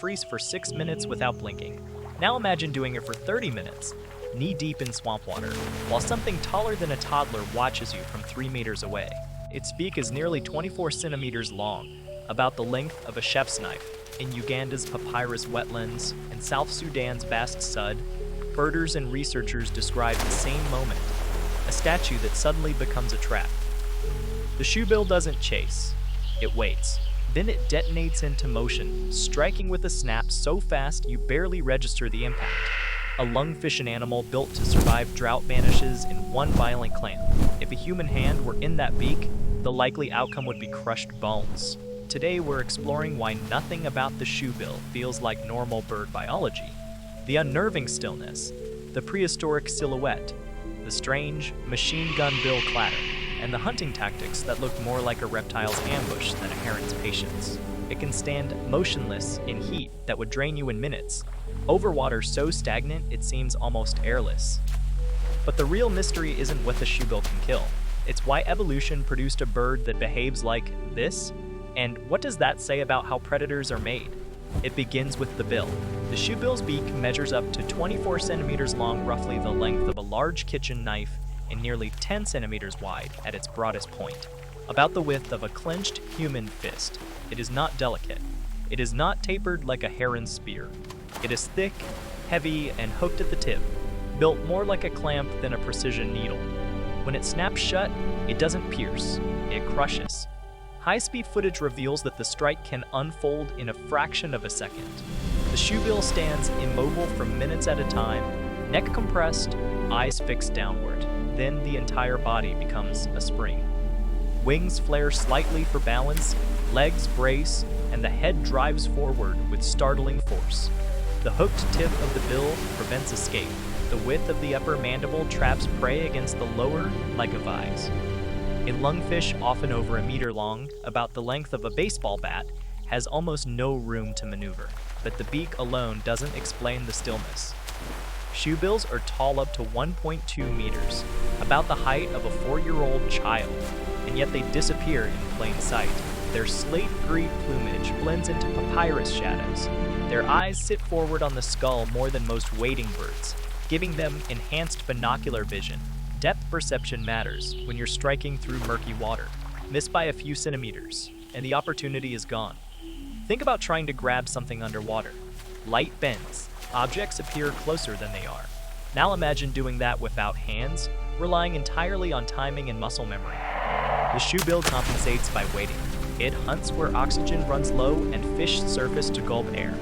freeze for 6 minutes without blinking. Now imagine doing it for 30 minutes, knee-deep in swamp water, while something taller than a toddler watches you from 3 meters away. Its beak is nearly 24 centimeters long, about the length of a chef's knife. In Uganda's papyrus wetlands and South Sudan's vast Sudd, birders and researchers describe the same moment, a statue that suddenly becomes a trap. The shoebill doesn't chase, it waits. Then it detonates into motion, striking with a snap so fast you barely register the impact. A lungfish, an animal built to survive drought, vanishes in one violent clamp. If a human hand were in that beak, the likely outcome would be crushed bones. Today we're exploring why nothing about the shoebill feels like normal bird biology. The unnerving stillness, the prehistoric silhouette, the strange machine gun bill clatter, and the hunting tactics that look more like a reptile's ambush than a heron's patience. It can stand motionless in heat that would drain you in minutes, over water so stagnant it seems almost airless. But the real mystery isn't what the shoebill can kill. It's why evolution produced a bird that behaves like this. And what does that say about how predators are made? It begins with the bill. The shoebill's beak measures up to 24 centimeters long, roughly the length of a large kitchen knife, and nearly 10 centimeters wide at its broadest point, about the width of a clenched human fist. It is not delicate. It is not tapered like a heron's spear. It is thick, heavy, and hooked at the tip, built more like a clamp than a precision needle. When it snaps shut, it doesn't pierce, it crushes. High-speed footage reveals that the strike can unfold in a fraction of a second. The shoebill stands immobile for minutes at a time, neck compressed, eyes fixed downward. Then the entire body becomes a spring. Wings flare slightly for balance, legs brace, and the head drives forward with startling force. The hooked tip of the bill prevents escape. The width of the upper mandible traps prey against the lower, like a vise. A lungfish, often over a meter long, about the length of a baseball bat, has almost no room to maneuver, but the beak alone doesn't explain the stillness. Shoebills are tall up to 1.2 meters, about the height of a 4-year-old child, and yet they disappear in plain sight. Their slate-green plumage blends into papyrus shadows. Their eyes sit forward on the skull more than most wading birds, giving them enhanced binocular vision. Depth perception matters when you're striking through murky water. Miss by a few centimeters, and the opportunity is gone. Think about trying to grab something underwater. Light bends. Objects appear closer than they are. Now imagine doing that without hands, relying entirely on timing and muscle memory. The shoebill compensates by waiting. It hunts where oxygen runs low and fish surface to gulp air.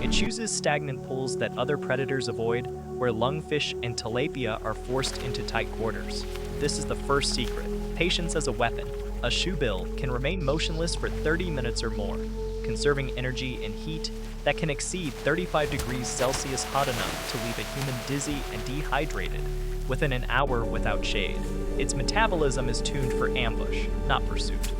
It chooses stagnant pools that other predators avoid, where lungfish and tilapia are forced into tight quarters. This is the first secret: patience as a weapon. A shoebill can remain motionless for 30 minutes or more, conserving energy in heat that can exceed 35 degrees Celsius, hot enough to leave a human dizzy and dehydrated within an hour without shade. Its metabolism is tuned for ambush, not pursuit.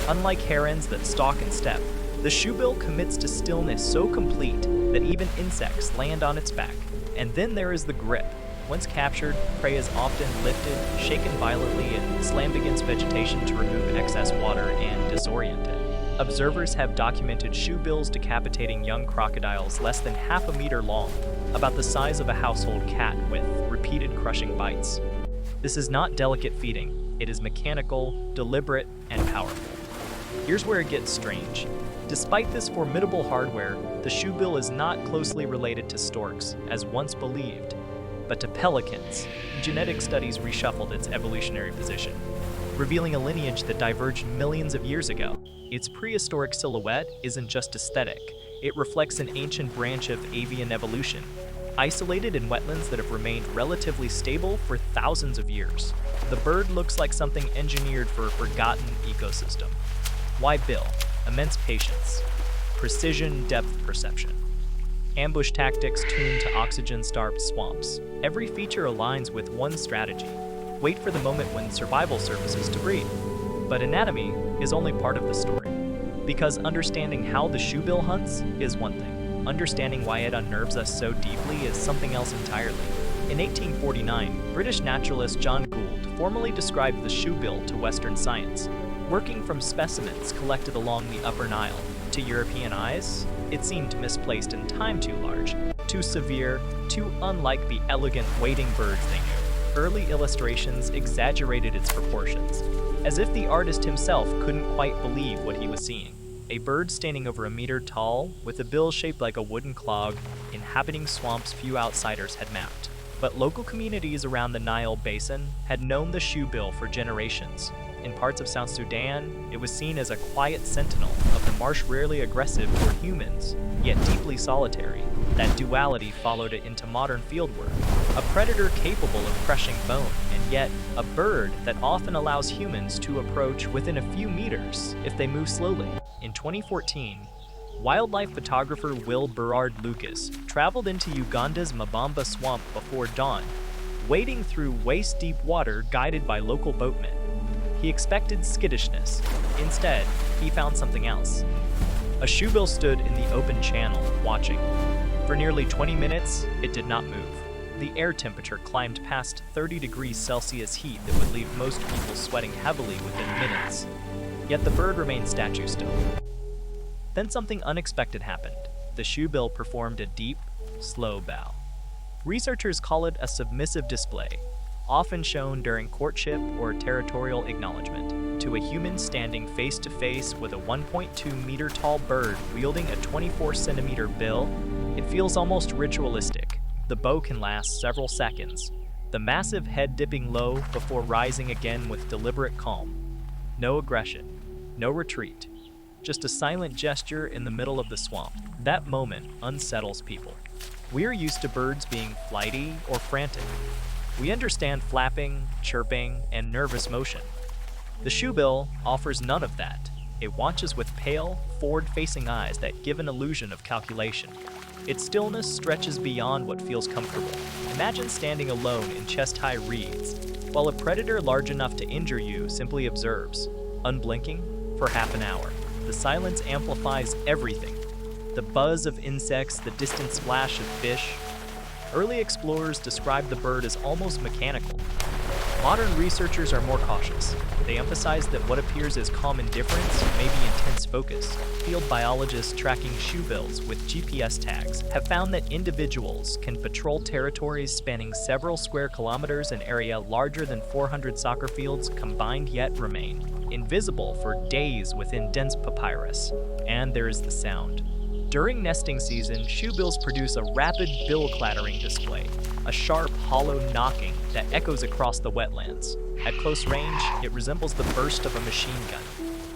Unlike herons that stalk and step, the shoebill commits to stillness so complete that even insects land on its back. And then there is the grip. Once captured, prey is often lifted, shaken violently, and slammed against vegetation to remove excess water and disorient it. Observers have documented shoebills decapitating young crocodiles less than half a meter long, about the size of a household cat, with repeated crushing bites. This is not delicate feeding. It is mechanical, deliberate, and powerful. Here's where it gets strange. Despite this formidable hardware, the shoebill is not closely related to storks, as once believed, but to pelicans. Genetic studies reshuffled its evolutionary position, revealing a lineage that diverged millions of years ago. Its prehistoric silhouette isn't just aesthetic, it reflects an ancient branch of avian evolution, isolated in wetlands that have remained relatively stable for thousands of years. The bird looks like something engineered for a forgotten ecosystem. Why bill? Immense patience, precision depth perception, ambush tactics tuned to oxygen-starved swamps. Every feature aligns with one strategy: wait for the moment when survival surfaces to breed. But anatomy is only part of the story, because understanding how the shoebill hunts is one thing. Understanding why it unnerves us so deeply is something else entirely. In 1849, British naturalist John Gould formally described the shoebill to Western science, working from specimens collected along the Upper Nile. to European eyes, it seemed misplaced and time too large, too severe, too unlike the elegant wading birds they knew. Early illustrations exaggerated its proportions, as if the artist himself couldn't quite believe what he was seeing. A bird standing over a meter tall, with a bill shaped like a wooden clog, inhabiting swamps few outsiders had mapped. But local communities around the Nile Basin had known the shoebill for generations. In parts of South Sudan, it was seen as a quiet sentinel of the marsh, rarely aggressive toward humans, yet deeply solitary. That duality followed it into modern fieldwork. A predator capable of crushing bone, and yet a bird that often allows humans to approach within a few meters if they move slowly. In 2014, wildlife photographer Will Berard Lucas traveled into Uganda's Mabamba swamp before dawn, wading through waist-deep water guided by local boatmen. He expected skittishness. Instead, he found something else. A shoebill stood in the open channel, watching. For nearly 20 minutes, it did not move. The air temperature climbed past 30 degrees Celsius heat that would leave most people sweating heavily within minutes. Yet the bird remained statue still. Then something unexpected happened. The shoebill performed a deep, slow bow. Researchers call it a submissive display, often shown during courtship or territorial acknowledgement, to a human standing face-to-face with a 1.2-meter tall bird wielding a 24-centimeter bill. It feels almost ritualistic. The bow can last several seconds, the massive head dipping low before rising again with deliberate calm. No aggression, no retreat, just a silent gesture in the middle of the swamp. That moment unsettles people. We're used to birds being flighty or frantic. We understand flapping, chirping, and nervous motion. The shoebill offers none of that. It watches with pale, forward-facing eyes that give an illusion of calculation. Its stillness stretches beyond what feels comfortable. Imagine standing alone in chest-high reeds, while a predator large enough to injure you simply observes, unblinking, for half an hour. The silence amplifies everything. The buzz of insects, the distant splash of fish. Early explorers described the bird as almost mechanical. Modern researchers are more cautious. They emphasize that what appears as calm indifference may be intense focus. Field biologists tracking shoebills with GPS tags have found that individuals can patrol territories spanning several square kilometers, an area larger than 400 soccer fields combined, yet remain invisible for days within dense papyrus. And there is the sound. During nesting season, shoebills produce a rapid bill-clattering display, a sharp, hollow knocking that echoes across the wetlands. At close range, it resembles the burst of a machine gun.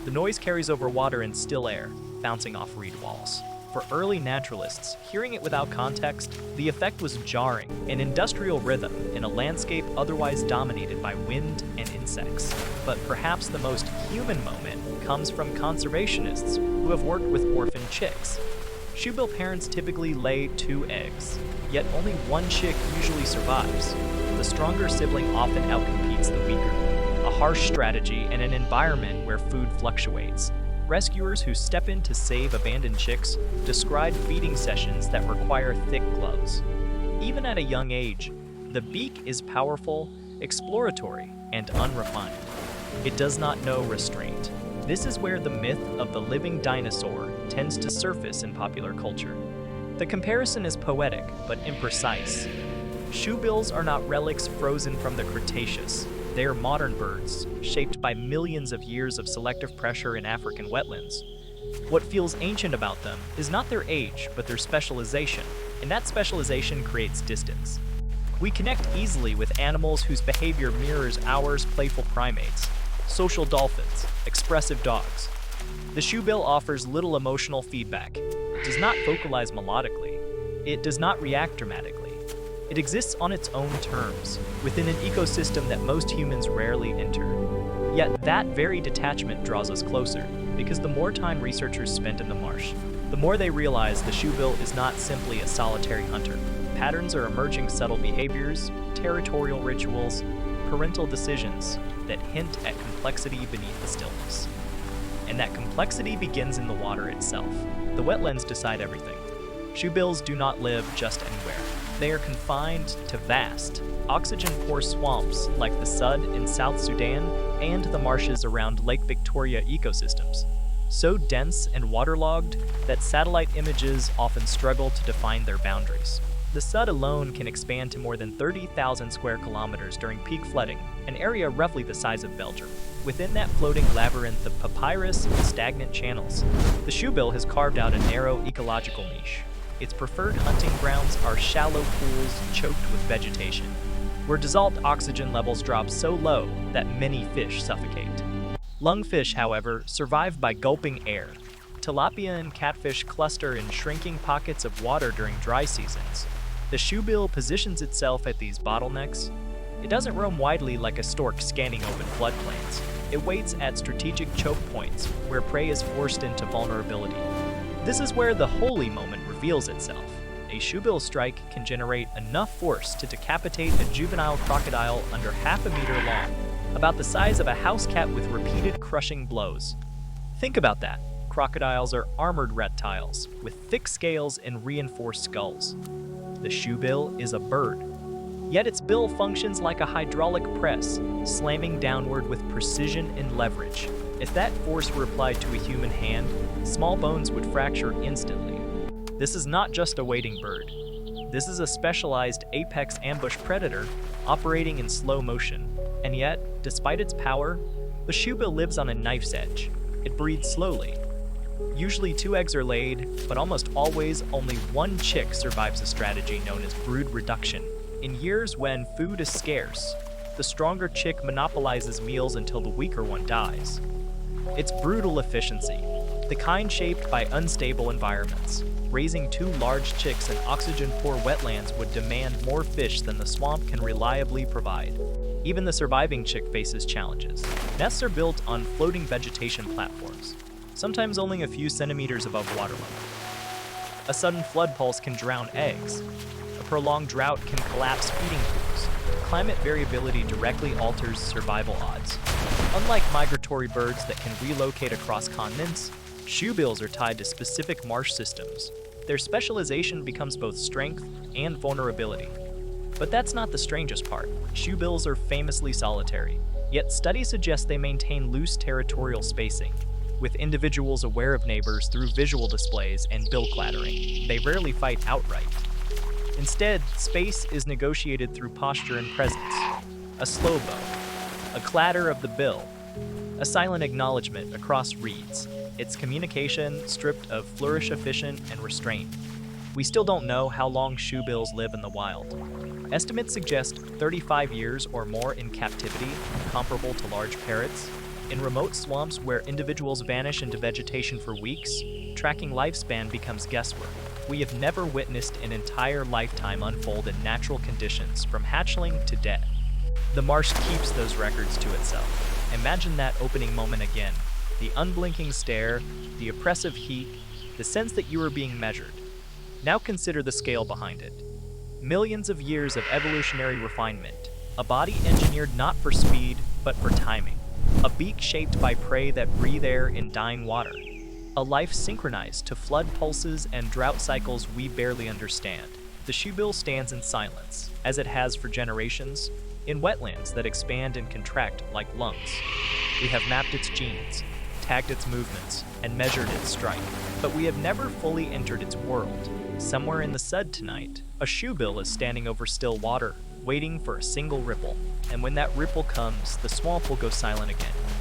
The noise carries over water and still air, bouncing off reed walls. For early naturalists, hearing it without context, the effect was jarring, an industrial rhythm in a landscape otherwise dominated by wind and insects. But perhaps the most human moment comes from conservationists who have worked with orphan chicks. Shoebill parents typically lay 2 eggs, yet only one chick usually survives. The stronger sibling often outcompetes the weaker, a harsh strategy in an environment where food fluctuates. Rescuers who step in to save abandoned chicks describe feeding sessions that require thick gloves. Even at a young age, the beak is powerful, exploratory, and unrefined. It does not know restraint. This is where the myth of the living dinosaur tends to surface in popular culture. The comparison is poetic, but imprecise. Shoebills are not relics frozen from the Cretaceous. They are modern birds, shaped by millions of years of selective pressure in African wetlands. What feels ancient about them is not their age, but their specialization, and that specialization creates distance. We connect easily with animals whose behavior mirrors ours, playful primates, social dolphins, expressive dogs. The shoebill offers little emotional feedback. It does not vocalize melodically. It does not react dramatically. It exists on its own terms, within an ecosystem that most humans rarely enter. Yet that very detachment draws us closer, because the more time researchers spent in the marsh, the more they realize the shoebill is not simply a solitary hunter. Patterns are emerging, subtle behaviors, territorial rituals, parental decisions that hint at complexity beneath the stillness. And that complexity begins in the water itself. The wetlands decide everything. Shoebills do not live just anywhere. They are confined to vast, oxygen-poor swamps like the Sudd in South Sudan and the marshes around Lake Victoria ecosystems. so dense and waterlogged that satellite images often struggle to define their boundaries. The Sudd alone can expand to more than 30,000 square kilometers during peak flooding, an area roughly the size of Belgium. Within that floating labyrinth of papyrus and stagnant channels, the shoebill has carved out a narrow ecological niche. Its preferred hunting grounds are shallow pools choked with vegetation, where dissolved oxygen levels drop so low that many fish suffocate. Lungfish, however, survive by gulping air. Tilapia and catfish cluster in shrinking pockets of water during dry seasons. The shoebill positions itself at these bottlenecks. It doesn't roam widely like a stork scanning open floodplains. It waits at strategic choke points where prey is forced into vulnerability. This is where the holy moment reveals itself. A shoebill strike can generate enough force to decapitate a juvenile crocodile under half a meter long, about the size of a house cat with repeated crushing blows. Think about that. Crocodiles are armored reptiles with thick scales and reinforced skulls. The shoebill is a bird, yet its bill functions like a hydraulic press, slamming downward with precision and leverage. If that force were applied to a human hand, small bones would fracture instantly. This is not just a wading bird. This is a specialized apex ambush predator operating in slow motion. And yet, despite its power, the shoebill lives on a knife's edge. It breeds slowly. Usually 2 eggs are laid, but almost always only one chick survives a strategy known as brood reduction. In years when food is scarce, the stronger chick monopolizes meals until the weaker one dies. It's brutal efficiency, the kind shaped by unstable environments. Raising 2 large chicks in oxygen-poor wetlands would demand more fish than the swamp can reliably provide. Even the surviving chick faces challenges. Nests are built on floating vegetation platforms, sometimes only a few centimeters above water level. A sudden flood pulse can drown eggs. A prolonged drought can collapse feeding pools. Climate variability directly alters survival odds. Unlike migratory birds that can relocate across continents, shoebills are tied to specific marsh systems. Their specialization becomes both strength and vulnerability. But that's not the strangest part. Shoebills are famously solitary, yet studies suggest they maintain loose territorial spacing, with individuals aware of neighbors through visual displays and bill-clattering. They rarely fight outright. Instead, space is negotiated through posture and presence. A slow bow, a clatter of the bill, a silent acknowledgement across reeds. Its communication stripped of flourish, efficient, and restraint. We still don't know how long shoebills live in the wild. Estimates suggest 35 years or more in captivity, comparable to large parrots. In remote swamps where individuals vanish into vegetation for weeks, tracking lifespan becomes guesswork. We have never witnessed an entire lifetime unfold in natural conditions, from hatchling to death. The marsh keeps those records to itself. Imagine that opening moment again. The unblinking stare, the oppressive heat, the sense that you are being measured. Now consider the scale behind it. Millions of years of evolutionary refinement, a body engineered not for speed, but for timing. A beak shaped by prey that breathe air in dying water. A life synchronized to flood pulses and drought cycles we barely understand. The shoebill stands in silence, as it has for generations, in wetlands that expand and contract like lungs. We have mapped its genes, tagged its movements, and measured its strike, but we have never fully entered its world. Somewhere in the Sudd tonight, a shoebill is standing over still water, waiting for a single ripple. And when that ripple comes, the swamp will go silent again.